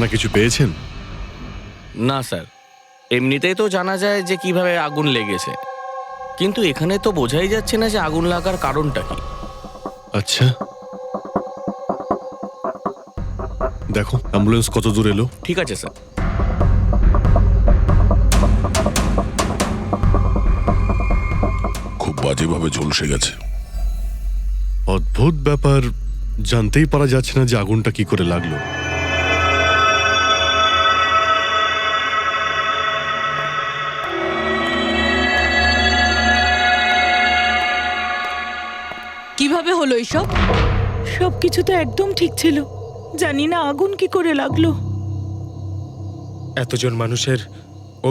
সূচনা কিছু পেয়েছেন? না স্যার, এমনিতেই তো জানা যায় যে কিভাবে আগুন লেগেছে, কিন্তু এখানে তো বোঝাই যাচ্ছে না যে আগুন লাগার কারণটা কি। আচ্ছা, দেখো অ্যাম্বুলেন্স কত দূর এলো। ঠিক আছে স্যার। খুব বাজেভাবে ঝলসে গেছে। অদ্ভুত ব্যাপার, জানতেই পারা যাচ্ছে না যে আগুনটা কি করে লাগলো। কিভাবে হলো এইসব? সবকিছু তো একদম ঠিক ছিল, জানি না আগুন কি করে লাগলো। এতজন মানুষের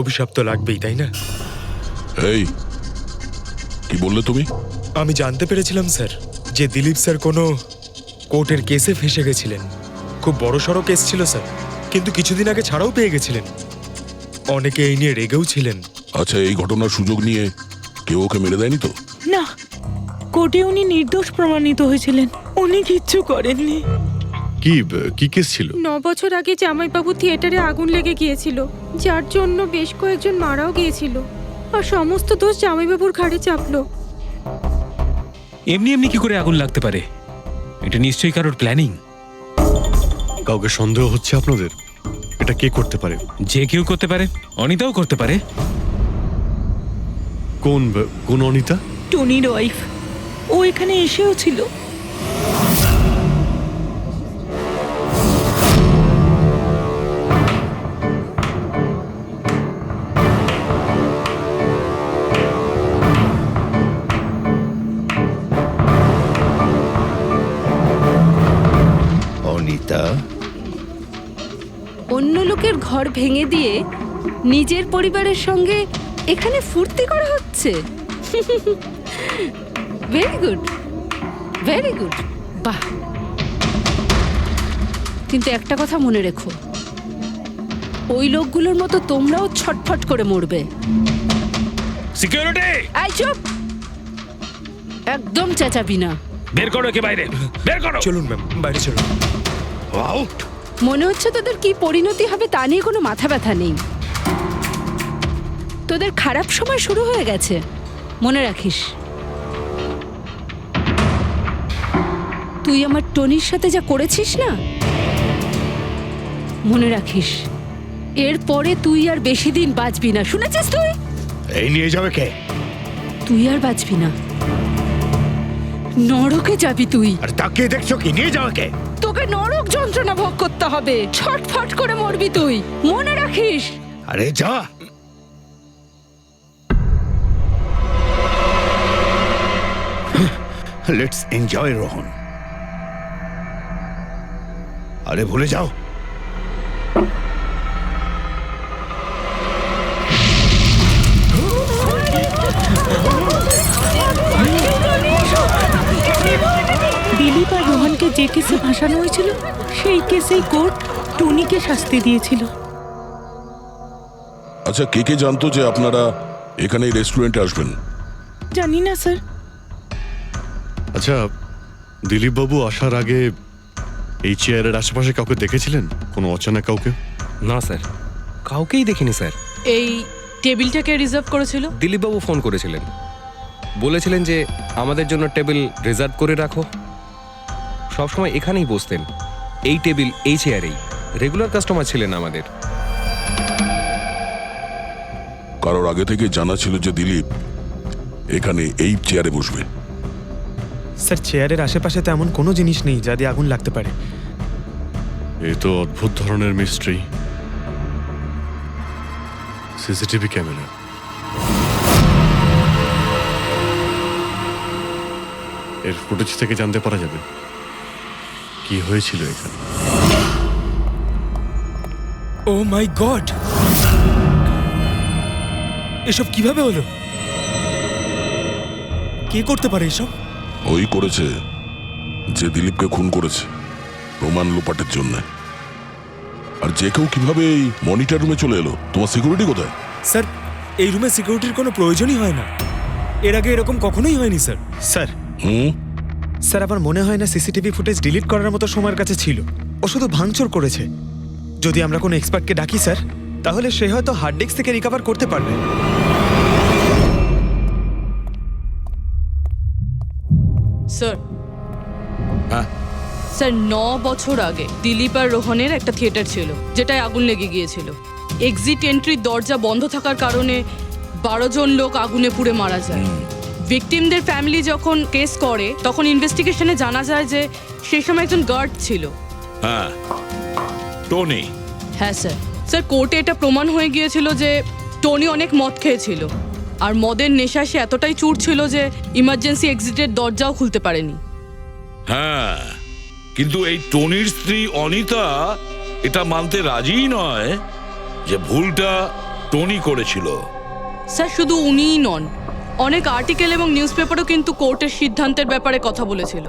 অভিশাপ তো লাগবেই, তাই না? এই কি বললে তুমি? আমি জানতে পেরেছিলাম স্যার যে দিলীপ স্যার কোনো কোর্টের কেসে ফেঁসে গেছিলেন। খুব বড়সড় কেস ছিল স্যার, কিন্তু কিছুদিন আগে ছাড়াও পেয়ে গেছিলেন। অনেকে এই নিয়ে রেগেও ছিলেন। আচ্ছা, এই ঘটনার সুযোগ নিয়ে কেউ ওকে মেরে দেয়নি তো? না, কোর্টে উনি নির্দোষ প্রমাণিত হয়েছিলেন, উনি কিচ্ছু করেননি। কি কি কেস ছিল? 9 বছর আগে জামাইবাবু থিয়েটারে আগুন লেগে গিয়েছিল, যার জন্য বেশ কয়েকজন মারাও গিয়েছিল, আর সমস্ত দোষ জামাইবাবুর ঘাড়ে চাপলো। এমনি এমনি কি করে আগুন লাগতে পারে? এটা নিশ্চয়ই কারোর প্ল্যানিং। কাউকে সন্দেহ হচ্ছে আপনাদের? এটা কে করতে পারে? যে কেউ করতে পারে, অনিতাও করতে পারে। কোন অনিতা? টনির ওয়াইফ, ও এখানে এসেও ছিল। অনিতা, অন্য লোকের ঘর ভেঙে দিয়ে নিজের পরিবারের সঙ্গে এখানে ফুর্তি করা হচ্ছে। ভেরি গুড, ভেরি গুড, বাহ। কিন্তু একটা কথা মনে রেখো, ওই লোকগুলোর মতো তোমরাও ছটফট করে মরবে। সিকিউরিটি, এই চুপ, একদম চেঁচাবি না। বের করো একে বাইরে, বের করো। চলুন ম্যাম, বাইরে চলুন। আউট। মনে হচ্ছে তোদের কি পরিণতি হবে তা নিয়ে কোনো মাথা ব্যথা নেই। তোদের খারাপ সময় শুরু হয়ে গেছে, মনে রাখিস। তুই আমার টনির সাথে যা করেছিস না, মনে রাখিস, এরপরে তুই আর বেশি দিন বাঁচবি না, শুনেছিস? তুই এই নিয়ে যাবে কে? তুই আর বাঁচবি না, নরকে যাবি তুই। আর তাকে দেখছো কি? নিয়ে যাবে কে? তোকে নরক যন্ত্রণা ভোগ করতে হবে, ছটফট করে মরবি তুই, মনে রাখিস। আরে যা। Let's enjoy Rohan. আরে ভুলে যাও। দিলীপ আর রোহনকে যে কেসে ভাসানো হয়েছিল, সেই কেসেই কোর্ট টনিকে শাস্তি দিয়েছিল। আচ্ছা, কে কে জানতো যে আপনারা এখানে এই রেস্টুরেন্টে আসবেন? জানি না স্যার। আচ্ছা, দিলীপ বাবু আসার আগে এই চেয়ারের আশেপাশে কাউকে দেখেছিলেন? কোনো অচেনা কাউকে? না স্যার, কাউকেই দেখিনি স্যার। এই টেবিলটাকে রিজার্ভ করেছিল? দিলীপবাবু ফোন করেছিলেন, বলেছিলেন যে আমাদের জন্য টেবিল রিজার্ভ করে রাখো। সবসময় এখানেই বসতেন, এই টেবিল, এই চেয়ারেই। রেগুলার কাস্টমার ছিলেন আমাদের। কারোর আগে থেকে জানা ছিল যে দিলীপ এখানে এই চেয়ারে বসবে? স্যার, চেয়ারের আশেপাশে তো এমন কোনো জিনিস নেই যা দিয়ে আগুন লাগতে পারে। এ তো অদ্ভুত ধরনের মিস্ট্রি। সিসিটিভি ক্যামেরা, এর ফুটেজ থেকে জানতে পারা যাবে কি হয়েছিল এখানে। ও মাই গড, এসব কিভাবে হলো? কে করতে পারে এসব? ওই করেছে যে দিলীপকে খুন করেছে প্রমাণ লোপাটের জন্য। আর যে কেউ কিভাবে এই মনিটর রুমে চলে এলো? তোমার সিকিউরিটি কোথায়? স্যার, এই রুমে সিকিউরিটির কোনো প্রয়োজনই হয় না। এর আগে এরকম কখনোই হয়নি স্যার। স্যার, স্যার আমার মনে হয় না সিসিটিভি ফুটেজ ডিলিট করার মতো সময়ের কাছে ছিল। ও শুধু ভাঙচুর করেছে। যদি আমরা কোনো এক্সপার্টকে ডাকি স্যার, তাহলে সে হয়তো হার্ড ডিস্ক থেকে রিকভার করতে পারবে। স্যার হ্যাঁ? স্যার 9 বছর আগে দিলীপ আর রোহনের একটা থিয়েটার ছিল যেটায় আগুন লেগে গিয়েছিল। এক্সিট এন্ট্রির দরজা বন্ধ থাকার কারণে 12 জন লোক আগুনে পুড়ে মারা যায়। ভিকটিমদের ফ্যামিলি যখন কেস করে তখন ইনভেস্টিগেশনে জানা যায় যে সেই সময় একজন গার্ড ছিল। হ্যাঁ, টনি। হ্যাঁ স্যার। স্যার কোর্টে এটা প্রমাণ হয়ে গিয়েছিল যে টনি অনেক মদ খেয়েছিল, আর মদের নেশা সে এতটাই চুর ছিল যে ইমার্জেন্সি এক্সিটের দরজাও খুলতে পারেনি। হ্যাঁ, কিন্তু এই টনির স্ত্রী অনিতা এটা মানতে রাজিই নয় যে ভুলটা টনি করেছিল। স্যার শুধু উনিই নন, অনেক আর্টিকেল এবং নিউজ পেপারও কিন্তু কোর্টের সিদ্ধান্তের ব্যাপারে কথা বলেছিল।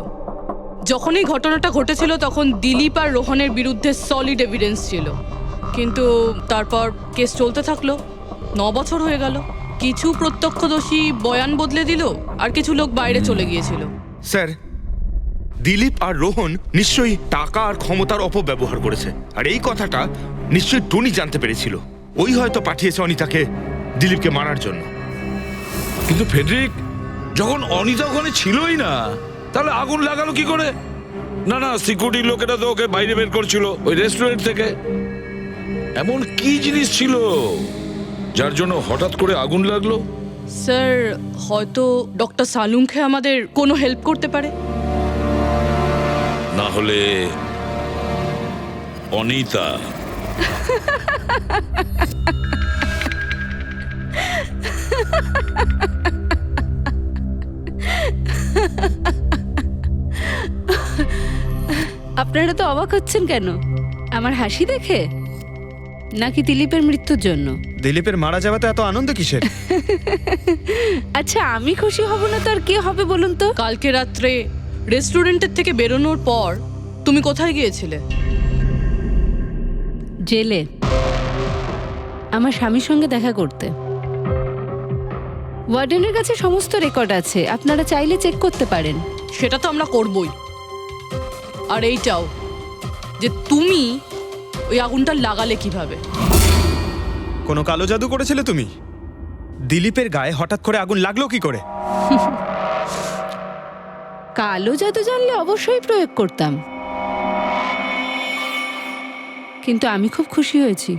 যখন এই ঘটনাটা ঘটেছিল তখন দিলীপ আর রোহনের বিরুদ্ধে সলিড এভিডেন্স ছিল, কিন্তু তারপর কেস চলতে থাকলো। 9 বছর হয়ে গেল। কিছু প্রত্যক্ষদর্শী বয়ান বদলে দিল, আর কিছু লোক বাইরে চলে গিয়েছিল। স্যার, দিলীপ আর রোহন নিশ্চয়ই টাকা আর ক্ষমতার অপব্যবহার করেছে, আর এই কথাটা নিশ্চয়ই টনি জানতে পেরেছিল। ওই হয়তো পাঠিয়েছে অনিতাকে দিলীপকে মারার জন্য। কিন্তু ফেডরিক, যখন অনিতা ওখানে ছিলই না, তাহলে আগুন লাগালো কি করে? না না, সিকিউরিটি লোকেরা তো ওকে বাইরে বের করছিল ওই রেস্টুরেন্ট থেকে। এমন কি জিনিস ছিল যার জন্য হঠাৎ করে আগুন লাগলো? স্যার হয়তো ডক্টর সালুংখে আমাদের কোনো হেল্প করতে পারে। না হলে অনিতা। আপনারা তো অবাক হচ্ছেন কেন? আমার হাসি দেখে নাকি দিলীপের মৃত্যুর জন্য? দিলীপের মারা যাওয়াতে এত আনন্দ কিসের? আচ্ছা, আমি খুশি হব না তো আর কে হবে বলুন তো? কালকে রাত্রে রেস্টুরেন্টের থেকে বেরোনোর পর তুমি কোথায় গিয়েছিলে? জেলে আমার স্বামীর সঙ্গে দেখা করতে। ওয়ার্ডেনের কাছে সমস্ত রেকর্ড আছে, আপনারা চাইলে চেক করতে পারেন। সেটা তো আমরা করবই। আর এইটাও যে তুমি ওই আগুনটা লাগালে কিভাবে? কোনো কালো জাদু করেছিলে তুমি? দিলীপের গায়ে হঠাৎ করে আগুন লাগলো কি করে? কালো জাদু জানলে অবশ্যই প্রয়োগ করতাম, কিন্তু আমি খুব খুশি হয়েছি।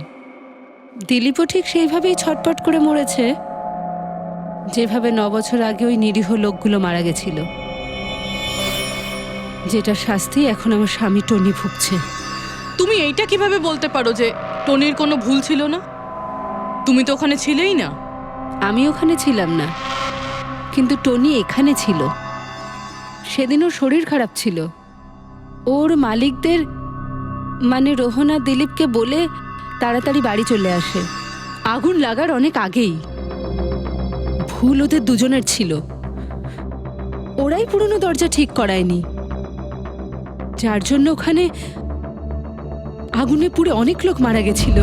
দিলীপও ঠিক সেইভাবেই ছটপট করে মরেছে যেভাবে 9 বছর আগে ওই নিরীহ লোকগুলো মারা গেছিল, যেটা শাস্তি এখন আমার স্বামী টনি ভুগছে। তুমি এইটা কিভাবে বলতে পারো যে টনির কোনো ভুল ছিল না? তুমি তো ওখানে ছিলেই না। আমি ওখানে ছিলাম না, কিন্তু টনি এখানে ছিল। সেদিন ওর শরীর খারাপ ছিল। ওর মালিকদের মানে রোহন আর দিলীপকে বলে তাড়াতাড়ি বাড়ি চলে আসে আগুন লাগার অনেক আগেই। ভুল ওদের দুজনের ছিল। ওরাই পুরনো দরজা ঠিক করায়নি, যার জন্য ওখানে আগুনে পুড়ে অনেক লোক মারা গেছিল।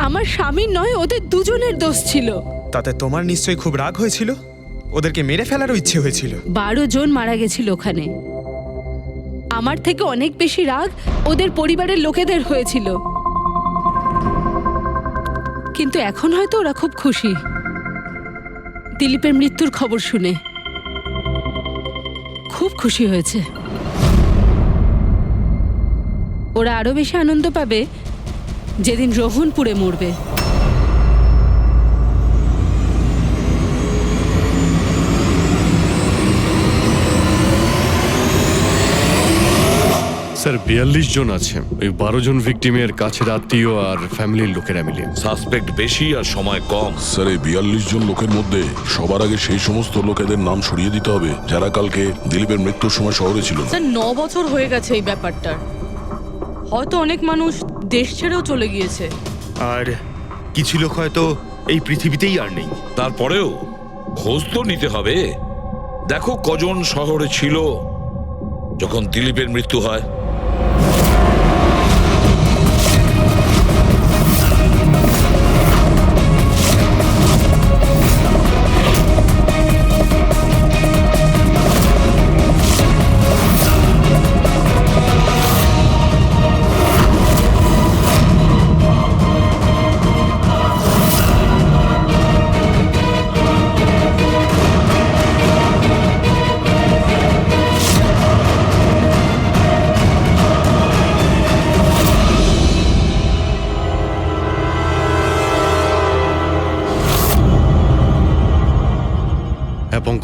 আমার স্বামীর নয়, ওদের দুজনের দোষ ছিল। তাতে তোমার নিশ্চয়ই খুব রাগ হয়েছিল, ওদেরকে মেরে ফেলারও ইচ্ছে হয়েছিল। 12 জন মারা গেছিল ওখানে। আমার থেকে অনেক বেশি রাগ ওদের পরিবারের লোকেদের হয়েছিল, কিন্তু এখন হয়তো ওরা খুব খুশি দিলীপের মৃত্যুর খবর শুনে। খুব খুশি হয়েছে। ওরা আরো বেশি আনন্দ পাবে যেদিন রোহন পুড়ে মরবে। স্যার 42 জন আছে, ওই 12 জন ভিকটিমের কাছের আত্মীয় আর ফ্যামিলির লোকেরা মিলিয়ে। সাসপেক্ট বেশি আর সময় কম। স্যার, এই 42 জন লোকের মধ্যে সবার আগে সেই সমস্ত লোকেদের নাম সরিয়ে দিতে হবে যারা কালকে দিলীপের মৃত্যুর সময় শহরে ছিল না। স্যার 9 বছর হয়ে গেছে এই ব্যাপারটার। হয়তো অনেক মানুষ দেশ ছেড়েও চলে গিয়েছে, আর কিছু লোক হয়তো এই পৃথিবীতেই আর নেই। তারপরেও খোঁজ তো নিতে হবে। দেখো কজন শহরে ছিল যখন দিলীপের মৃত্যু হয়।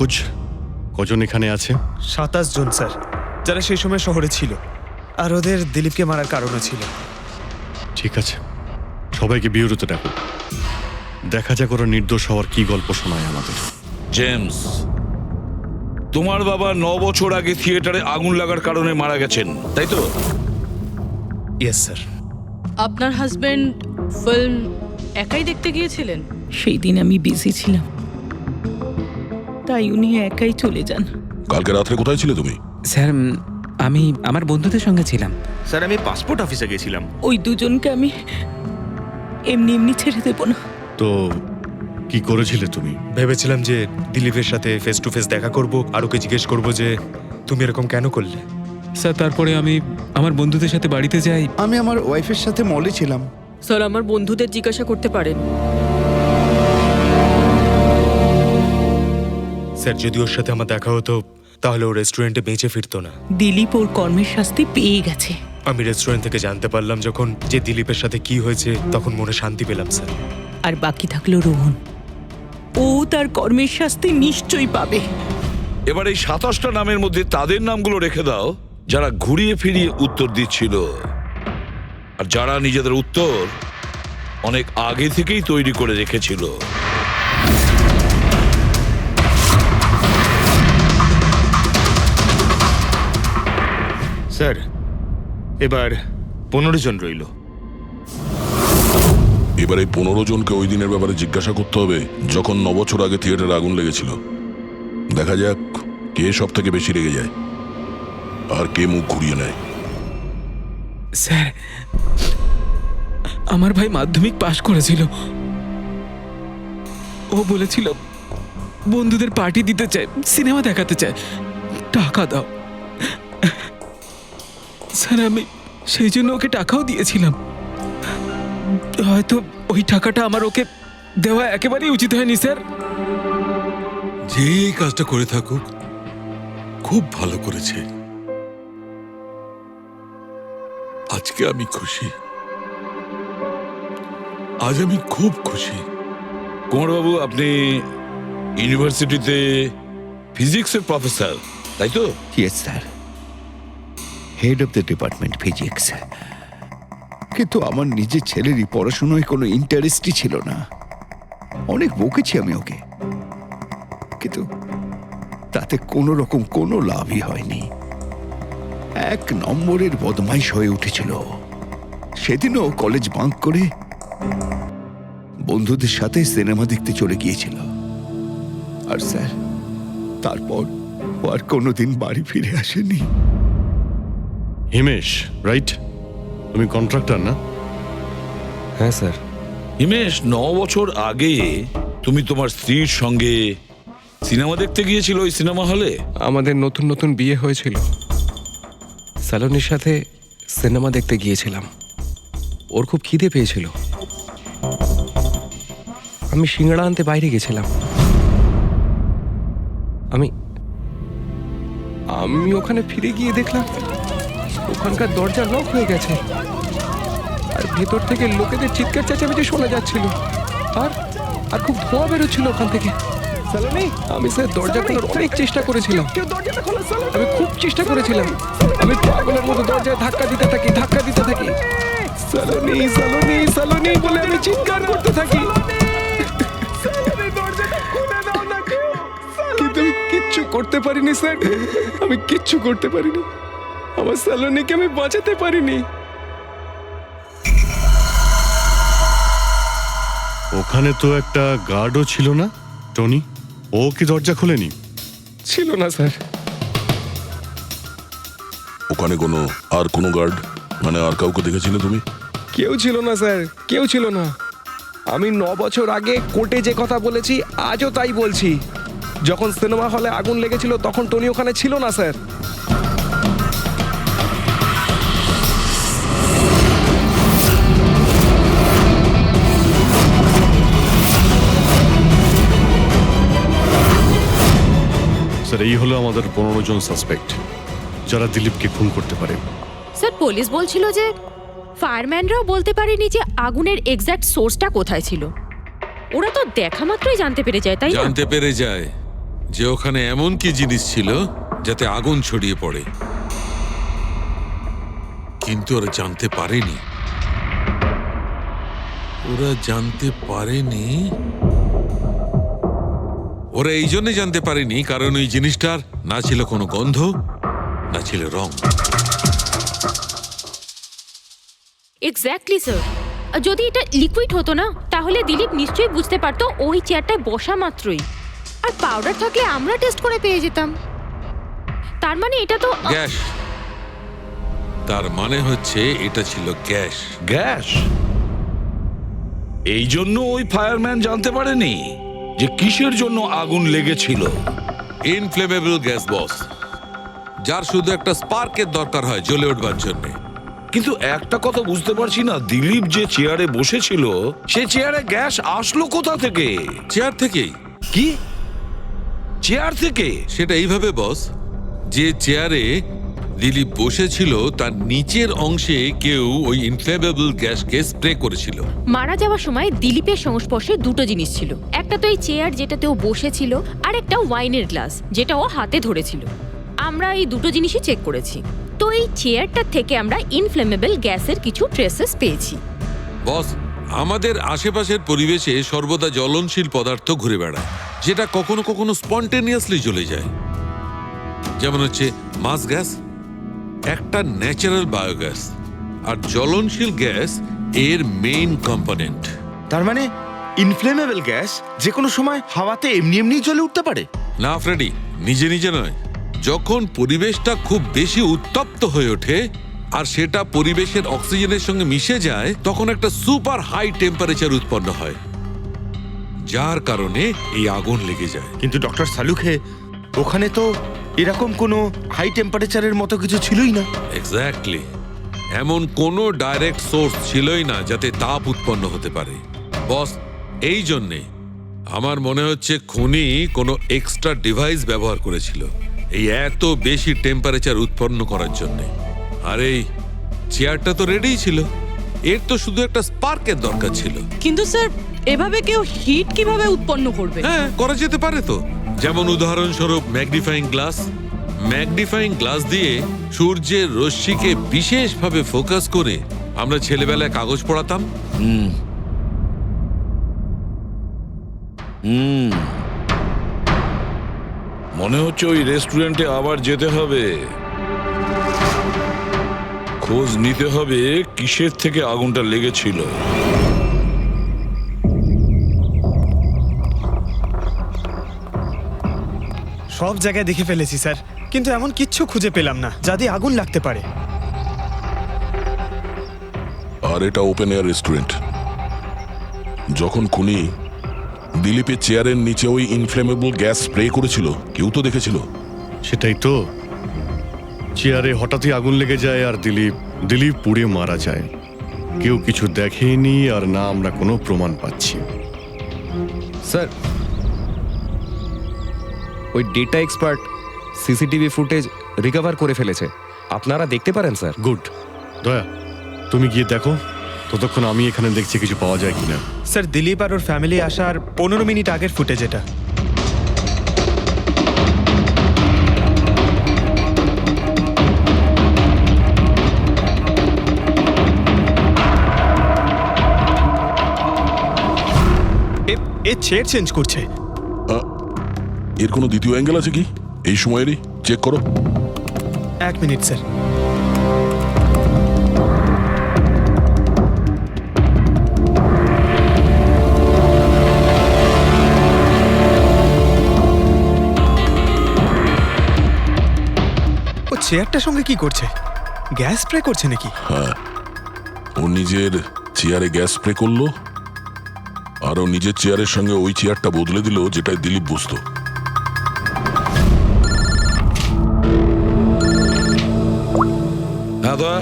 পঙ্কজ, কজন এখানে আছে? 27 জন স্যার, যারা সেই সময় শহরে ছিল, আর ওদের দিলীপকে মারার কারণও ছিল। ঠিক আছে, সবাইকে বিউরোতে ডাকো। দেখা যাক ওরা নির্দোষ হওয়ার কি গল্প শোনায় আমাদের। জেমস, তোমার বাবা 9 বছর আগে থিয়েটারে আগুন লাগার কারণে মারা গেছেন, তাই তো? Yes sir. আপনার হাজবেন্ড ফিল্ম একাই দেখতে গিয়েছিলেন? সেই দিন আমি বিজি ছিলাম, তাই উনি একাই চলে যান। কালকে রাত্রে কোথায় ছিলে তুমি? স্যার আমি আমার বন্ধুদের সঙ্গে ছিলাম। স্যার আমি পাসপোর্ট অফিসে গেছিলাম। ওই দুজনকে আমি এমনি এমনি ছেড়ে দেবো না। তো কি করেছিলে তুমি? ভেবেছিলাম যে দিলীপের সাথে ফেস টু ফেস দেখা করব, আর ওকে জিজ্ঞেস করব যে তুমি এরকম কেন করলে। স্যার তারপরে আমি আমার বন্ধুদের সাথে বাড়িতে যাই। আমি আমার ওয়াইফের সাথে মলে ছিলাম। স্যার আমার বন্ধুদের জিজ্ঞাসা করতে পারেন। স্যার যদি ওর সাথে আমার দেখা হতো তাহলে ও রেস্টুরেন্টে বেঁচে ফিরতো না। দিলীপ ওর কর্মের শাস্তি পেয়ে গেছে। আমি রেস্টুরেন্ট থেকে জানতে পারলাম যখন যে দিলীপের সাথে কি হয়েছে, তখন মনে শান্তি পেলাম স্যার। আর বাকি থাকলো রোহন, ও তার কর্মের শাস্তি নিশ্চয়ই পাবে। এবার এই 27টা নামের মধ্যে তাদের নামগুলো রেখে দাও যারা ঘুরিয়ে ফিরিয়ে উত্তর দিচ্ছিল, আর যারা নিজেদের উত্তর অনেক আগে থেকেই তৈরি করে রেখেছিল। স্যার এবার 15 জন রইল। এবার এই 15 জনকে ওই দিনের ব্যাপারে জিজ্ঞাসা করতে হবে যখন 9 বছর আগে থিয়েটারে আগুন লেগেছিল। দেখা যাক কে সব থেকে বেশি রেগে যায় আর কে মুখ ঘুরিয়ে নেয়। স্যার আমার ভাই মাধ্যমিক পাশ করেছিল। ও বলেছিল বন্ধুদের পার্টি দিতে চায়, সিনেমা দেখাতে চায়, টাকা দাও। স্যার আমি সেই জন্য ওকে টাকাও দিয়েছিলাম। হয়তো ওই টাকাটা আমার ওকে দেওয়া একেবারেই উচিত হয়নি স্যার। যে এই কাজটা করে থাকুক খুব ভালো করেছে। আজকে আমি খুশি, আজ আমি খুব খুশি। কুমারবাবু, আপনি ইউনিভার্সিটিতে ফিজিক্সের প্রফেসর, তাই তো? Yes sir, head of the department physics. কিন্তু আমার নিজের ছেলেরই পড়াশোনায় কোনো ইন্টারেস্টই ছিল না। অনেক বকেছি আমি ওকে, কিন্তু তাতে কোনো রকম কোনো লাভই হয়নি। 1 নম্বরের বদমাইশ হয়ে উঠেছিল। সেদিনও কলেজ বাঙ্ক করে বন্ধুদের সাথে সিনেমা দেখতে চলে গিয়েছিল। আর স্যার তারপর ও আর কোনোদিন বাড়ি ফিরে আসেনি। হিমেশ, রাইট? তুমি কন্ট্রাক্টর না? হ্যাঁ স্যার। হিমেশ, 9 বছর আগে তুমি তোমার স্ত্রীর সঙ্গে সিনেমা দেখতে গিয়েছিল ওই সিনেমা হলে। আমাদের নতুন নতুন বিয়ে হয়েছিল, স্যালোনির সাথে সিনেমা দেখতে গিয়েছিলাম। ওর খুব খিদে পেয়েছিল, আমি সিঙ্গাড়া আনতে বাইরে গেছিলাম। আমি ওখানে ফিরে গিয়ে দেখলাম ওখানকার দরজা লক হয়ে গেছে, আর ভেতর থেকে লোকেদের চিৎকার চেঁচামেচি শোনা যাচ্ছিল, আর আর খুব ধোঁয়া বেরোচ্ছিল ওখান থেকে। আমি স্যার দরজা খোলার অনেক চেষ্টা করেছিলাম, আমি খুব চেষ্টা করেছিলাম। আমি পাগলের মতো দরজায় ধাক্কা দিতে থাকি। সালোনি সালোনি সালোনি বলে আমি চিৎকার করতে থাকি, কিন্তু আমি কিচ্ছু করতে পারিনি স্যার। আমি কিচ্ছু করতে পারিনি, আমার সালোনিকে আমি বাঁচাতে পারিনি। ওখানে তো একটা গার্ডও ছিল না, টনি? ও কি দরজা খোলেনি? ছিল না স্যার। ওখানে আর কোনো গার্ড, মানে আর কাউকে দেখেছিলে তুমি? কেউ ছিল না স্যার, কেউ ছিল না। আমি 9 বছর আগে কোর্টে যে কথা বলেছি আজও তাই বলছি। যখন সিনেমা হলে আগুন লেগেছিল তখন টনি ওখানে ছিল না স্যার। স্যার এই হলো আমাদের 15 জন সাসপেক্ট যারা দিলীপকে খুন করতে পারে। স্যার পুলিশ বলছিল যে ফায়ারম্যানরাও বলতে পারেনি যে আগুনের এক্স্যাক্ট সোর্সটা কোথায় ছিল। ওরা তো দেখা মাত্রই জানতে পেরে যায়, তাই না? জানতে পেরে যায়, যে ওখানে এমন কি জিনিস ছিল যাতে আগুন ছড়িয়ে পড়ে, কিন্তু ওরা জানতে পারেনি। ওরা এই জন্য জানতে পারেনি কারণ ওই জিনিসটার না ছিল কোনো গন্ধ, না ছিল রং। Exactly sir. যদি এটা লিকুইড হতো না তাহলে দিলীপ নিশ্চয়ই বুঝতে পারতো ওই চেয়ারটায় বসা মাত্রই। আর পাউডার থাকলে আমরা টেস্ট করে পেয়ে যেতাম। তার মানে এটা তো গ্যাস। তার মানে হচ্ছে এটা ছিল গ্যাস। গ্যাস? এই জন্য ওই ফায়ারম্যান জানতে পারেনি যে কিসের জন্য আগুন লেগেছিল। ইনফ্লেমেবল গ্যাস বস, যার শুধু একটা স্পার্কের দরকার হয় জ্বলে উঠবার জন্য। কিন্তু একটা কথা বুঝতে পারছি না, দিলীপ যে চেয়ারে বসেছিল সে চেয়ারে গ্যাস আসলো কোথা থেকে? চেয়ার থেকেই। কি চেয়ার থেকে? সেটা এইভাবে বস, যে চেয়ারে দিলীপ বসেছিল তার নিচের অংশে কেউ ওই ইনফ্লেমেবল গ্যাসকে স্প্রে করেছিল। মারা যাওয়ার সময় দিলীপের সংস্পর্শে দুটো জিনিস ছিল। একটা তো এই চেয়ার যেটাতে ও বসেছিল, আর একটা ওয়াইনের গ্লাস যেটা ও হাতে ধরেছিল। আমরা এই দুটো জিনিসই চেক করেছি। তো এই চেয়ারটার থেকে আমরা ইনফ্লেমেবল গ্যাসের কিছু ট্রেসেস পেয়েছি। বস, আমাদের আশেপাশের পরিবেশে সর্বদা জ্বলনশীল পদার্থ ঘুরে বেড়ায়, যেটা কখনো কখনো স্পন্টেনিয়াসলি জ্বলে যায়। যেমন হচ্ছে মাস গ্যাস, একটা ন্যাচারাল বায়োগ্যাস, আর জ্বলনশীল গ্যাস এর মেইন কম্পোনেন্ট। তার মানে ইনফ্লেমেবল গ্যাস যে কোনো সময় হাওয়াতে এমনি এমনি জ্বলে উঠতে পারে? না ফ্রেডি, নিজে নিজে নয়। যখন পরিবেশটা খুব বেশি উত্তপ্ত হয়ে ওঠে আর সেটা পরিবেশের অক্সিজেনের সঙ্গে মিশে যায়, তখন একটা সুপার হাই টেম্পারেচার উৎপন্ন হয়, যার কারণে এই আগুন লেগে যায়। কিন্তু ডক্টর সালুখে, ওখানে তো এরকম কোনো হাই টেম্পারেচারের মতো কিছু ছিলই না। এক্স্যাক্টলি, এমন কোনো ডাইরেক্ট সোর্স ছিলই না যাতে তাপ উৎপন্ন হতে পারে। বস, এই জন্যে আমার মনে হচ্ছে খুনি কোনো এক্সট্রা ডিভাইস ব্যবহার করেছিল এই এত বেশি টেম্পারেচার উৎপন্ন করার জন্যে। আর এই চেয়ারটা তো রেডিই ছিল, এর তো শুধু একটা স্পার্কের দরকার ছিল। কিন্তু স্যার, এভাবে কেউ হিট কিভাবে উৎপন্ন করবে? হ্যাঁ, করা যেতে পারে তো। যেমন উদাহরণস্বরূপ ম্যাগনিফাইং গ্লাস। ম্যাগনিফাইং গ্লাস দিয়ে সূর্যের রশ্মিকে বিশেষভাবে ফোকাস করে আমরা ছেলেবেলায় কাগজ পড়াতাম। মনে হচ্ছে ওই রেস্টুরেন্টে আবার যেতে হবে, খোঁজ নিতে হবে কিসের থেকে আগুনটা লেগেছিল। সব জায়গায় দেখে ফেলেছি স্যার, কিন্তু এমন কিচ্ছু খুঁজে পেলাম না যা দিয়ে আগুন লাগতে পারে। আর এটা ওপেন এয়ার রেস্টুরেন্ট। যখন খুনি দিলীপের চেয়ারের নিচে ওই ইনফ্লেমেবল গ্যাস স্প্রে করেছিল, কেউ তো দেখেছিল। সেটাই তো, চেয়ারে হঠাৎই আগুন লেগে যায় আর দিলীপ পুড়ে মারা যায়। কেউ কিছু দেখেনি, আর না আমরা কোনো প্রমাণ পাচ্ছি। স্যার, ওই data expert CCTV footage recover করে ফেলেছে, আপনারা দেখতে পারেন স্যার। গুড। দয়া, তুমি গিয়ে দেখো, ততক্ষণ আমি এখানে দেখছি কিছু পাওয়া যায় কিনা। স্যার, দিলীপ আর ওর ফ্যামিলি আসার 15 মিনিট আগের ফুটেজ এটা। এ চেয়ার চেঞ্জ করছে। এর কোনো দ্বিতীয় অ্যাঙ্গেল আছে কি এই সময়েরই? চেক করো। 1 মিনিট স্যার। ও চেয়ারটার সঙ্গে কি করছে? গ্যাস স্প্রে করছে নাকি? হ্যাঁ, ও নিজের চেয়ারে গ্যাস স্প্রে করলো, আর ও নিজের চেয়ারের সঙ্গে ওই চেয়ারটা বদলে দিল যেটাই দিলীপ বসতো। হ্যাঁ দয়া।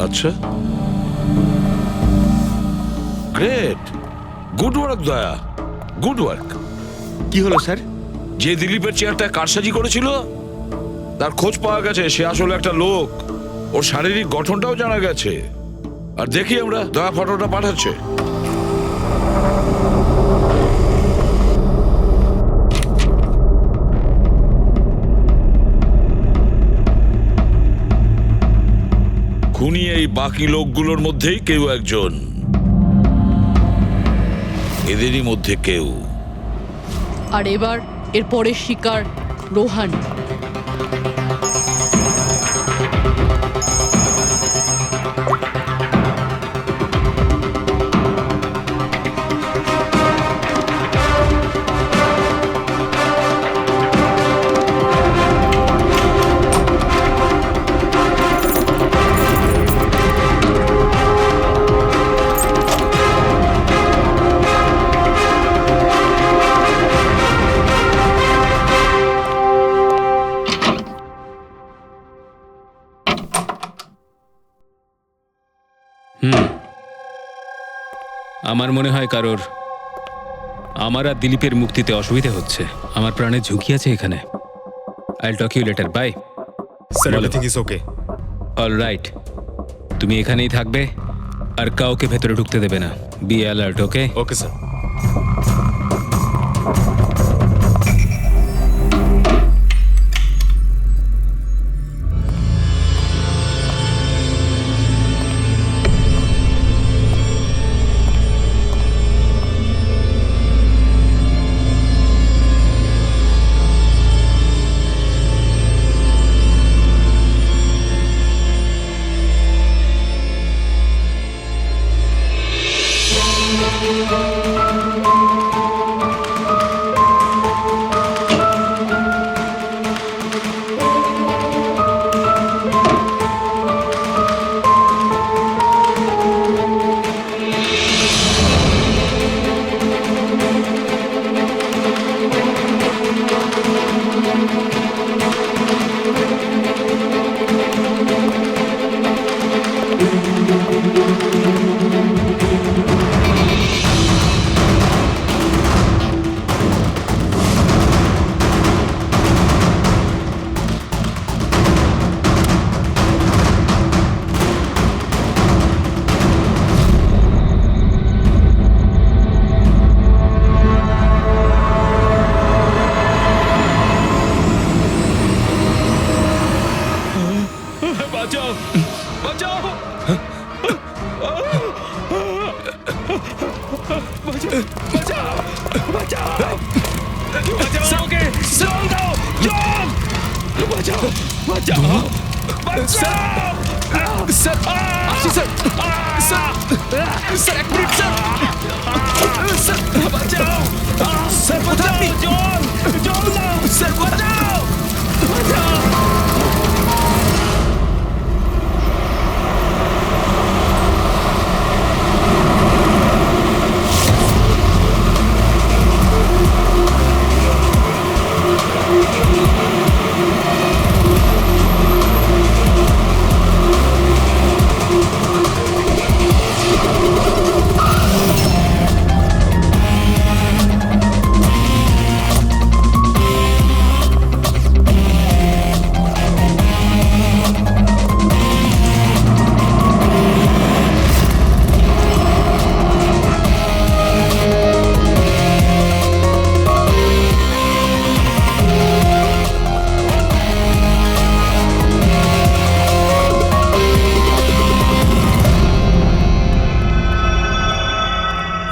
আচ্ছা, গ্রেট, গুড ওয়ার্ক দয়া, গুড ওয়ার্ক। কি হলো স্যার? যে দিলীপের চেয়ারটা কারসাজি করেছিল তার খোঁজ পাওয়া গেছে। সে আসলে একটা লোক, ওর শারীরিক গঠনটাও জানা গেছে। আর দেখি আমরা, দয়া ফটোটা পাঠাচ্ছে। খুনি এই বাকি লোকগুলোর মধ্যেই কেউ একজন, এদেরই মধ্যে কেউ। আর এবার এর পরের শিকার রোহান। আমার মনে হয় কারোর আমার আর দিলীপের মুক্তিতে অসুবিধা হচ্ছে। আমার প্রাণের ঝুঁকি আছে এখানে। I will talk you later. Bye. Sir, everything is okay. All right, তুমি এখানেই থাকবে আর কাউকে ভেতরে ঢুকতে দেবে না। Be alert. Okay? Okay sir.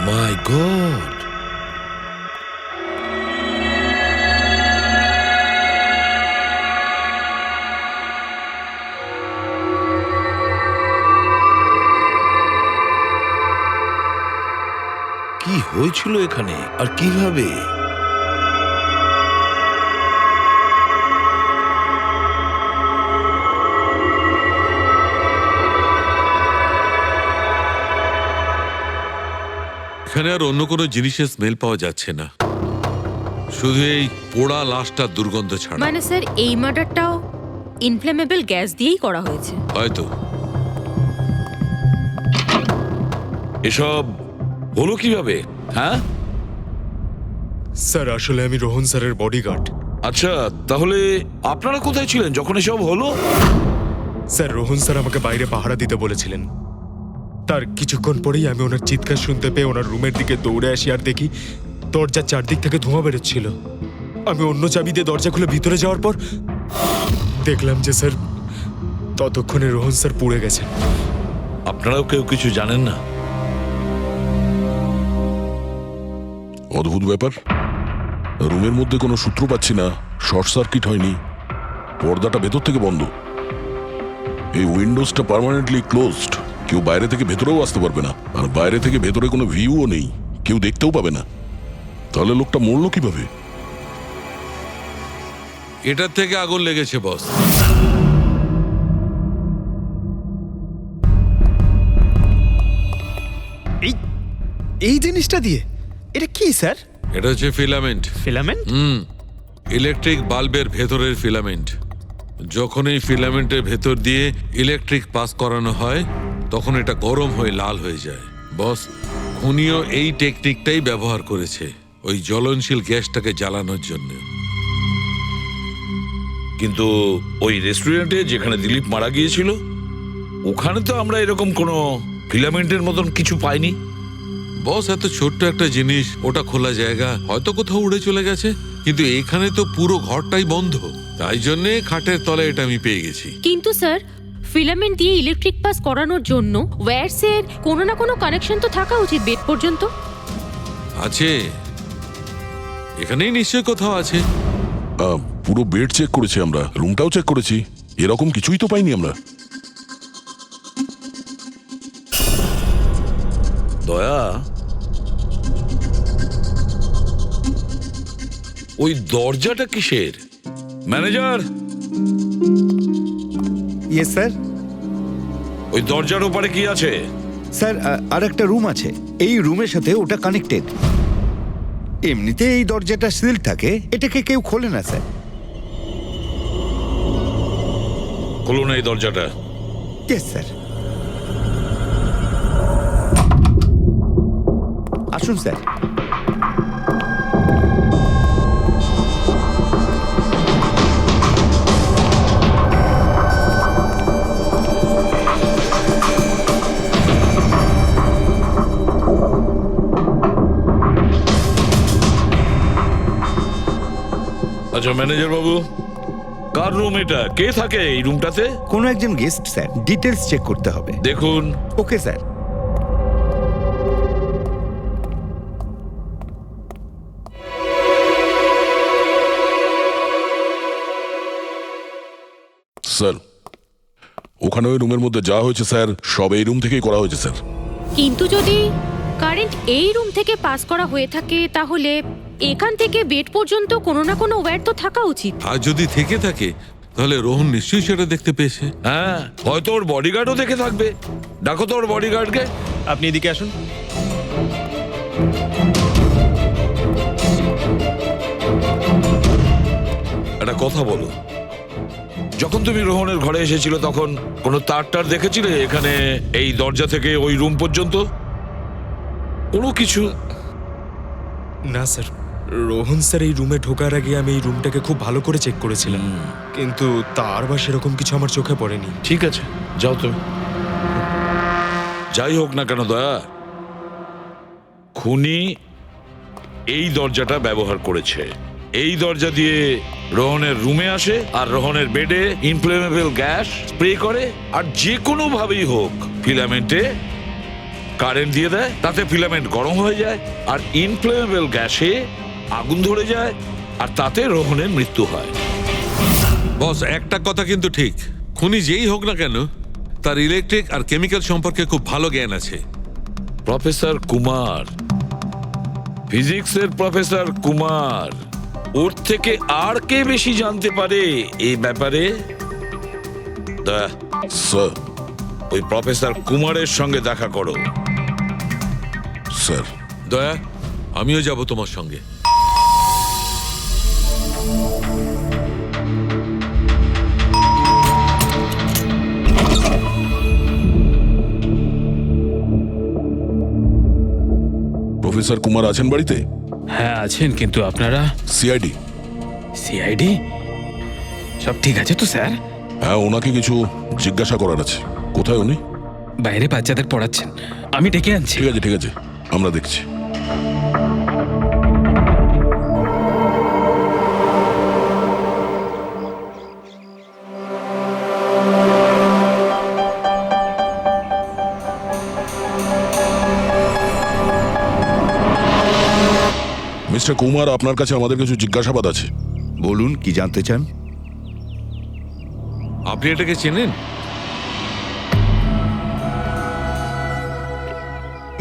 My God, কি হয়েছিল এখানে আর কিভাবে? এখানে আর অন্য কোনো জিনিসের স্মেল পাওয়া যাচ্ছে না, শুধু এই পোড়া লাশটার দুর্গন্ধ ছাড়া। মানে স্যার, এই মার্ডারটাও ইনফ্লেমেবল গ্যাস দিয়েই করা হয়েছে হয়তো। এসব হলো কিভাবে? হ্যাঁ স্যার, আসলে আমি রোহন স্যারের বডিগার্ড। আচ্ছা, তাহলে আপনারা কোথায় ছিলেন যখন এসব হলো? স্যার, রোহন স্যার আমাকে বাইরে পাহারা দিতে বলেছিলেন। তার কিছুক্ষণ পরেই আমি ওনার চিৎকার শুনতে পেয়ে ওনার রুমের দিকে দৌড়ে আসি আর দেখি দরজার চারদিক থেকে ধোঁয়া বেরোচ্ছিল। আমি অন্য চাবি দিয়ে দরজা খুলে ভিতরে যাওয়ার পর দেখলাম যে স্যার ততক্ষণে রোহন স্যার পুড়ে গেছেন। আপনারাও কেউ কিছু জানেন না? অদ্ভুত ব্যাপার, রুমের মধ্যে কোনো সূত্র পাচ্ছি না, শর্ট সার্কিট হয়নি, পর্দাটা ভেতর থেকে বন্ধ, এই উইন্ডোজটা পার্মানেন্টলি ক্লোজড, কেউ বাইরে থেকে ভেতরেও আসতে পারবে না, আর বাইরে থেকে ভেতরে কোনো ভিউও নেই, কেউ দেখতেও পাবে না। তাহলে লোকটা মরলো কিভাবে? এটার থেকে আগুন লেগেছে বস। এই জিনিসটা দিয়ে এটা কি স্যার? এটা হচ্ছে ফিলামেন্ট। ফিলামেন্ট? ইলেকট্রিক বাল্বের ভেতরের ফিলামেন্ট। যখন এই ফিলামেন্টের ভেতর দিয়ে ইলেকট্রিক পাস করানো হয় তখন এটা গরম হয়ে লাল হয়ে যায়। বস, খুনিও এই টেকনিকটাই ব্যবহার করেছে ওই জ্বলনশীল গ্যাসটাকে জ্বালানোর জন্য। কিন্তু ওই রেস্টুরেন্টে যেখানে দিলীপ মারা গিয়েছিল ওখানে তো আমরা এরকম কোনো ফিলামেন্টের মতন কিছু পাইনি। বস, এত ছোট্ট একটা জিনিস, ওটা খোলা জায়গা, হয়তো কোথাও উড়ে চলে গেছে, কিন্তু এখানে তো পুরো ঘরটাই বন্ধ, তাই জন্য খাটের তলায় এটা আমি পেয়ে গেছি। কিন্তু স্যার, ফিলামেন্ট দিয়ে ইলেকট্রিক পাস করানোর জন্য ওয়্যারসের কোনো না কোনো কানেকশন তো থাকা উচিত বেড পর্যন্ত। আছে, এখানেই নিশ্চয় কোথাও আছে। পুরো বেড চেক করেছি আমরা, রুমটাও চেক করেছি, এরকম কিছুই তো পাইনি আমরা। দয়া, ওই দরজাটা কিসের? Manager, yes sir. ওই দরজার ওপারে কি আছে? স্যার আর একটা রুম আছে, এই রুমের সাথে ওটা কানেক্টেড। এমনিতে এই দরজাটা সিল থাকে, এটাকে কেউ খোলে না স্যার। খুলুন এই দরজাটা। Yes sir. আসুন স্যার। আচ্ছা ম্যানেজার বাবু, কার রুম এটা? কে থাকে এই রুমটাতে? কোনো একজন গেস্ট স্যার, ডিটেলস চেক করতে হবে। দেখুন। Okay sir. স্যার, ওখানে ওই রুমের মধ্যে যা হয়েছে স্যার সব এই রুম থেকেই করা হয়েছে স্যার। কিন্তু যদি কারেন্ট এই রুম থেকে পাস করা হয়ে থাকে তাহলে এখান থেকে বেড পর্যন্ত কোনো না কোনো ওয়্যার তো থাকা উচিত। আর যদি থেকে থাকে তাহলে রোহন নিশ্চয়ই সেটা দেখতে পেয়েছে। হ্যাঁ, হয়তো ওর বডিগার্ডও দেখে থাকবে। ডাকো তো ওর বডিগার্ডকে। আপনি এদিকে আসুন। একটা কথা বলো, যখন তুমি রোহনের ঘরে এসেছিল তখন কোনো তার দেখেছিলে এখানে এই দরজা থেকে ওই রুম পর্যন্ত? কোনো কিছু? না স্যার, রোহন স্যার এই রুমে ঢোকার আগে আমি এই রুমটাকে খুব ভালো করে চেক করেছিলাম, কিন্তু তার বা সেরকম কিছু আমার চোখে পড়েনি। ঠিক আছে, যাও তুমি। যাই হোক না কেন দয়া, খুনি এই দরজাটা ব্যবহার করেছে। এই দরজা দিয়ে রোহনের রুমে আসে আর রোহনের বেডে ইনফ্লেমেবল গ্যাস স্প্রে করে, আর যে কোনো ভাবেই হোক ফিলামেন্টে কারেন্ট দিয়ে দেয়, তাতে ফিলামেন্ট গরম হয়ে যায় আর ইনফ্লেমেবল গ্যাসে আগুন ধরে যায়, আর তাতে রোহনের মৃত্যু হয়। বস, একটা কথা কিন্তু ঠিক, খুনি যেই হোক না কেন তার ইলেকট্রিক আর কেমিক্যাল সম্পর্কে খুব ভালো জ্ঞান আছে। প্রফেসর কুমার, ফিজিক্সের প্রফেসর কুমার, ওর থেকে আর কে বেশি জানতে পারে এই ব্যাপারে? স্যার, ওই প্রফেসর কুমারের সঙ্গে দেখা করো। স্যার। দয়া, আমিও যাব তোমার সঙ্গে। প্রফেসর কুমার আছেন বাড়িতে? হ্যাঁ আছেন, কিন্তু আপনারা? সিআইডি। সিআইডি? সব ঠিক আছে তো স্যার? হ্যাঁ, ওনাকে কিছু জিজ্ঞাসা করার আছে। কোথায় উনি? বাইরে বাচ্চাদের পড়াচ্ছেন, আমি ডেকে আনছি। ঠিক আছে ঠিক আছে, আমরা দেখছি। মিস্টার কুমার, আপনার কাছে আমাদের কিছু জিজ্ঞাসাবাদ আছে। বলুন, কি জানতে চান? আপনি এটাকে চেনেন?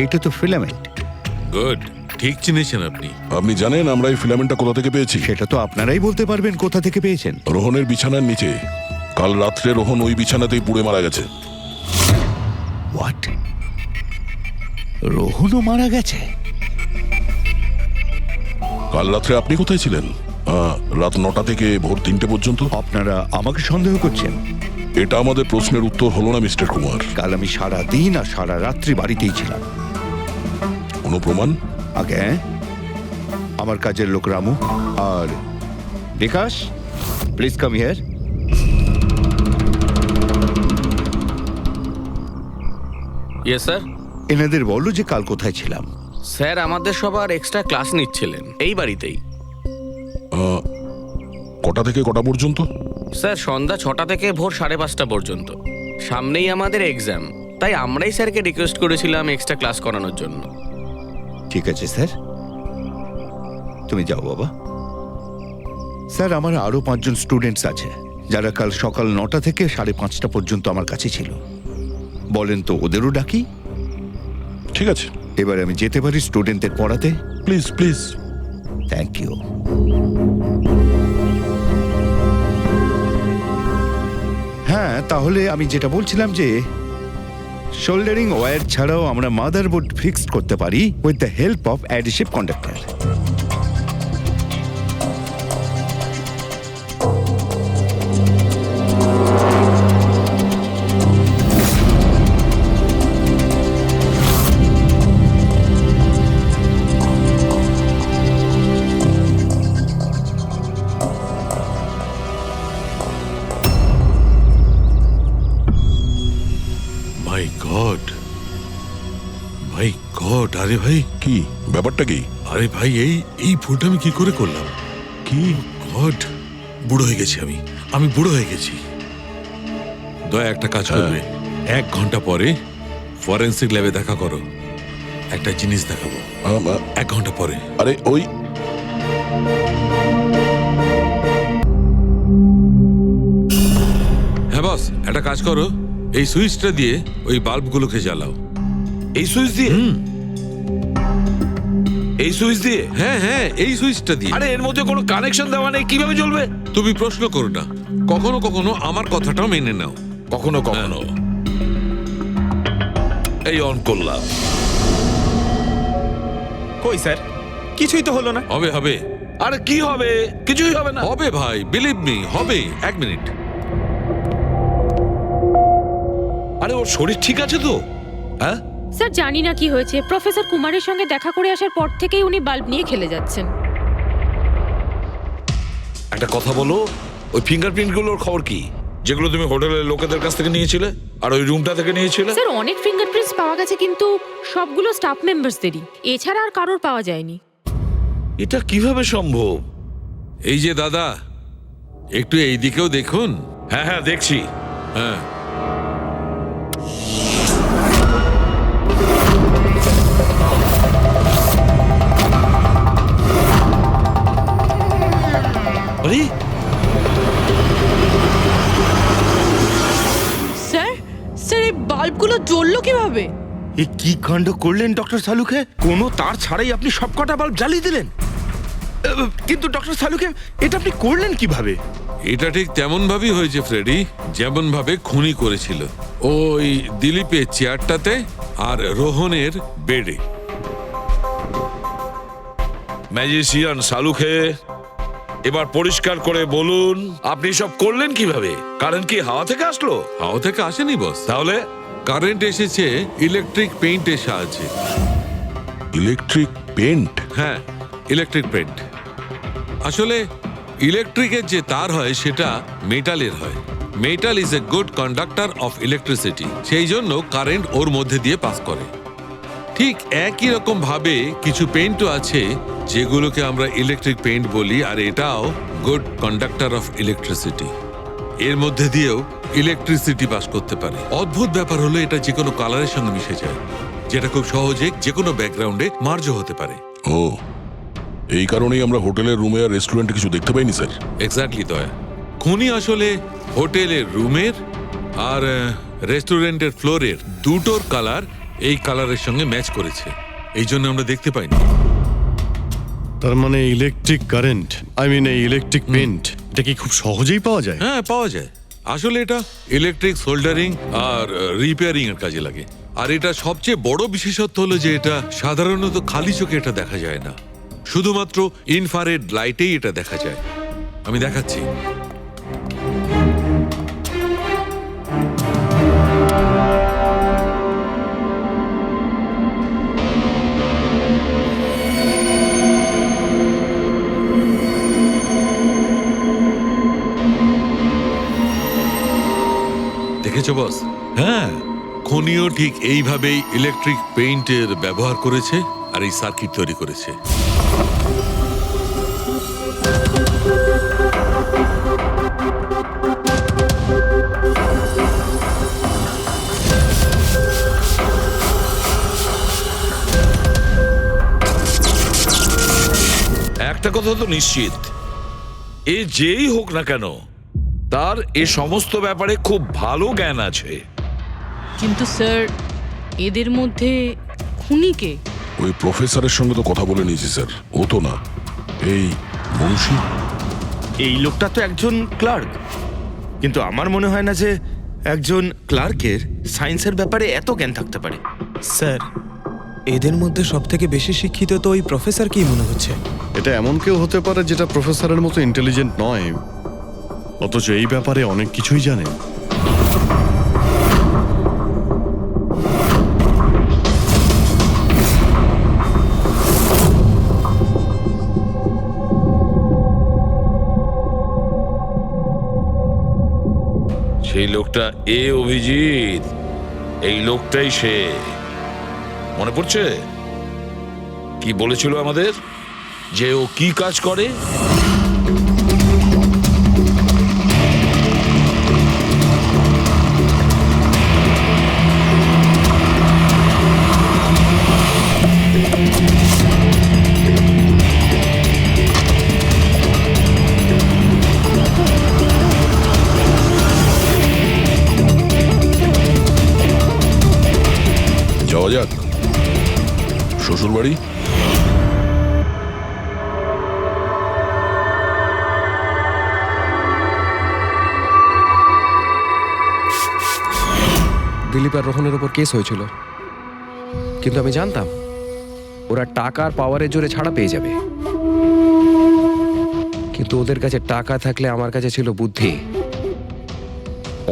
এটা তো ফিলামেন্ট। গুড, ঠিক চিনেছেন আপনি। আপনি জানেন আমরা এই ফিলামেন্টটা কোথা থেকে পেয়েছি? সেটা তো আপনারাই বলতে পারবেন কোথা থেকে পেয়েছেন। রোহনের বিছানার নিচে। কাল রাত্রে রোহন ওই বিছানাতেই পুড়ে মারা গেছে। হোয়াট? রোহনও মারা গেছে? কাল রাত্রে আপনি কোথায় ছিলেন? রাত 9টা থেকে ভোর 3টে পর্যন্ত। আপনারা আমাকে সন্দেহ করছেন? এটা আমাদের প্রশ্নের উত্তর হলো না মিস্টার কুমার। কাল আমি সারা দিন আর সারা রাত্রি বাড়িতেই ছিলাম। কোনো প্রমাণ? আগে আমার কাজের লোক রামু আর Bikash, please come here. Yes sir. এনাদের বলো যে কাল কোথায় ছিলাম। স্যার আমাদের সবার এক্সট্রা ক্লাস নিচ্ছিলেন এই বাড়িতেই। কটা থেকে কটা পর্যন্ত? স্যার সন্ধ্যা 6টা থেকে ভোর 5:30 পর্যন্ত। সামনেই আমাদের এক্সাম, তাই আমরাই স্যারকে রিকোয়েস্ট করেছিলাম এক্সট্রা ক্লাস করানোর জন্য। ঠিক আছে স্যার, তুমি যাও বাবা। স্যার, আমার আরো 5 জন স্টুডেন্টস আছে যারা কাল সকাল 9টা থেকে 5:30 পর্যন্ত আমার কাছে ছিল। বলেন তো ওদেরও ডাকি? ঠিক আছে, এবার আমি যেতে পারি স্টুডেন্টদের পড়াতে? Please please. Thank you. হ্যাঁ, তাহলে আমি যেটা বলছিলাম যে শোল্ডারিং ওয়্যার ছাড়াও আমরা মাদারবোর্ড ফিক্সড করতে পারি with the help of adhesive conductor. My god, my god! আরে ভাই, কি ব্যাপারটা? কি? আরে ভাই, এই ভুলটা আমি কি করে করলাম? কি গড, বুড়ো হয়ে গেছি আমি বুড়ো হয়ে গেছি। দয়া একটা কাজ করবে, 1 ঘন্টা পরে ফরেন্সিক ল্যাবে দেখা করো। একটা জিনিস দেখাবো। 1 ঘন্টা পরে। আরে ওই হ্যাঁ বস, একটা কাজ করো, এই সুইচটা দিয়ে ওই বাল্বগুলোকে জ্বালাও। এই সুইচ দিয়ে? এই সুইচ দিয়ে? হ্যাঁ হ্যাঁ, এই সুইচটা দিয়ে। আরে এর মধ্যে কোনো কানেকশন দেওয়া নেই, কিভাবে জ্বলবে? তুমি প্রশ্ন করো না, কখনো কখনো আমার কথাটাও মেনে নাও। কখনো কখনো। এই অন করলাম। কই স্যার, কিছুই তো হলো না। হবে হবে। আরে কি হবে? কিছুই হবে না। হবে ভাই, বিলিভ মি, হবে। 1 মিনিট। আরে ওর শরীর ঠিক আছে তো? হ্যাঁ স্যার জানি না কি হয়েছে, প্রফেসর কুমারের সঙ্গে দেখা করে আসার পর থেকেই উনি বাল্ব নিয়ে খেলে যাচ্ছেন। একটা কথা বলো, ওই ফিঙ্গারপ্রিন্ট গুলোর খবর কি, যেগুলো তুমি হোটেলের লোকেদের কাছ থেকে নিয়েছিলে আর ওই রুমটা থেকে নিয়েছিলে? স্যার অনেক ফিঙ্গারপ্রিন্টস পাওয়া গেছে, কিন্তু সবগুলো স্টাফ মেম্বারসদেরই, এছাড়া আর কারোর পাওয়া যায়নি। এটা কিভাবে সম্ভব? এই যে দাদা, একটু এই দিকেও দেখুন। হ্যাঁ হ্যাঁ দেখছি। হ্যাঁ, আরে স্যার, এই বাল্বগুলো জ্বললো কিভাবে? এ কি কাণ্ড করলেন ডক্টর সালুকে? কোনো তার ছাড়াই আপনি সবকটা বাল্ব জ্বালিয়ে দিলেন। কিন্তু ডক্টর সালুকে, এটা আপনি করলেন কিভাবে? এটা ঠিক তেমন ভাবেই হয়েছে ফ্রেডি, যেমন ভাবে খুনি করেছিল। ওই দিলীপের চেয়ারটাতে আর রোহনের বেডে। ম্যাজিশিয়ান সালুকে, এবার পরিষ্কার করে বলুন আপনি সব করলেন কিভাবে? কারেন্ট কি হাওয়া থেকে আসলো? হাওয়া থেকে আসেনি বস, তাহলে? কারেন্ট এসেছে ইলেকট্রিক পেইন্টের সাহায্যে। Electric paint? হ্যাঁ, ইলেকট্রিক পেইন্ট। আসলে ইলেকট্রিকের যে তার হয় সেটা মেটালের হয়। Metal is a good conductor of electricity, সেই জন্য কারেন্ট ওর মধ্যে দিয়ে পাস করে। ঠিক একই রকম ভাবে কিছু পেইন্টও আছে যেগুলোকে আমরা ইলেকট্রিক পেইন্ট বলি, আর এটাও গুড কন্ডাক্টর অফ ইলেকট্রিসিটি। এর মধ্যে দিয়েও ইলেকট্রিসিটি পাস করতে পারে। অদ্ভুত ব্যাপার হলো এটা যে কোনো কালারের সঙ্গে মিশে যায়, যেটা খুব সহজে যে কোনো ব্যাকগ্রাউন্ডে মার্জ হতে পারে। ও, এই কারণেই আমরা হোটেলের রুমে আর রেস্টুরেন্টে কিছু দেখতে পাইনি স্যার। এক্স্যাক্টলি দয়া। খুনি আসলে হোটেলের রুমের আর রেস্টুরেন্টের ফ্লোরের দুটোর কালার এই কালারের সঙ্গে ম্যাচ করেছে, এই জন্য আমরা দেখতে পাইনি। তার মানে ইলেকট্রিক কারেন্ট, এই ইলেকট্রিক পেন্ট, এটা কি খুব সহজেই পাওয়া যায়? হ্যাঁ, পাওয়া যায়। আসলে এটা ইলেকট্রিক সোল্ডারিং আর রিপেয়ারিং এর কাজে লাগে। আর এটা সবচেয়ে বড় বিশেষত্ব হলো যে এটা সাধারণত খালি চোখে এটা দেখা যায় না, শুধুমাত্র ইনফ্রারেড লাইটেই এটা দেখা যায়। আমি দেখাচ্ছি। দেখেছো বস? হ্যাঁ, খনিও ঠিক এইভাবেই ইলেকট্রিক পেইন্টের ব্যবহার করেছে আর এই সার্কিট তৈরি করেছে। একটা কথা তো নিশ্চিত, এ যেই হোক না কেন তার এ সমস্ত ব্যাপারে খুব ভালো জ্ঞান আছে। কিন্তু স্যার, এদের মধ্যে খুনিকে ওই প্রফেসরের সঙ্গে তো কথা বলে নিয়েছি স্যার, ও তো না। এই মুন্সি, এই লোকটা তো একজন ক্লার্ক, কিন্তু আমার মনে হয় না যে একজন ক্লার্কের সায়েন্সের ব্যাপারে এত জ্ঞান থাকতে পারে। স্যার, এদের মধ্যে সব থেকে বেশি শিক্ষিত তো ওই প্রফেসর কি মনে হচ্ছে? এটা এমন কেউ হতে পারে যেটা প্রফেসরের মতো ইন্টেলিজেন্ট নয়, অথচ এই ব্যাপারে অনেক কিছুই জানে। সেই লোকটা অভিজিৎ, এই লোকটাই সে। মনে পড়ছে কি বলেছিল আমাদের, যে ও কি কাজ করে? যাওয়া যাক শ্বশুর বাড়ি। দিলীপ আর রোহনের ওপর কেস হয়েছিল, কিন্তু আমি জানতাম ওরা টাকার পাওয়ারের জোরে ছাড়া পেয়ে যাবে। কিন্তু ওদের কাছে টাকা থাকলে আমার কাছে ছিল বুদ্ধি।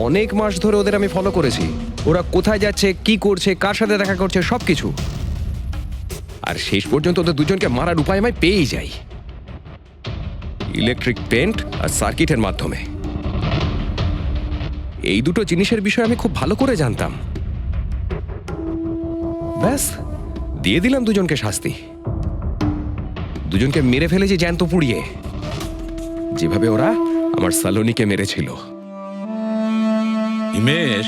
অনেক মাস ধরে ওদের আমি ফলো করেছি, ওরা কোথায় যাচ্ছে, কি করছে, কার সাথে দেখা করছে, সবকিছু। আর শেষ পর্যন্ত ওদের দুজনকে মারার উপায় আমি পেয়েই যাই, ইলেকট্রিক পেন্ট আর সার্কিটের মাধ্যমে। এই দুটো জিনিসের বিষয়ে আমি খুব ভালো করে জানতাম। ব্যাস, দিয়ে দিলাম দুজনকে শাস্তি। দুজনকে মেরে ফেলেছি জ্যান্ত পুড়িয়ে, যেভাবে ওরা আমার সালোনিকে মেরেছিল। হিমেশ,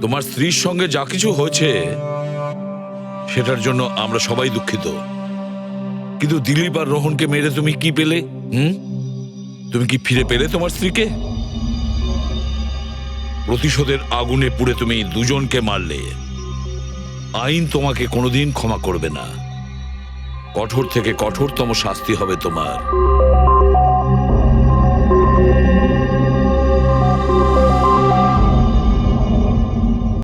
তোমার স্ত্রীর সঙ্গে যা কিছু হয়েছে সেটার জন্য আমরা সবাই দুঃখিত, কিন্তু দিলীপ আর রোহনকে মেরে তুমি কি পেলে? তুমি কি ফিরে পেলে তোমার স্ত্রীকে? প্রতিশোধের আগুনে পুড়ে তুমি দুজনকে মারলে, আইন তোমাকে কোনোদিন ক্ষমা করবে না। কঠোর থেকে কঠোরতম শাস্তি হবে তোমার।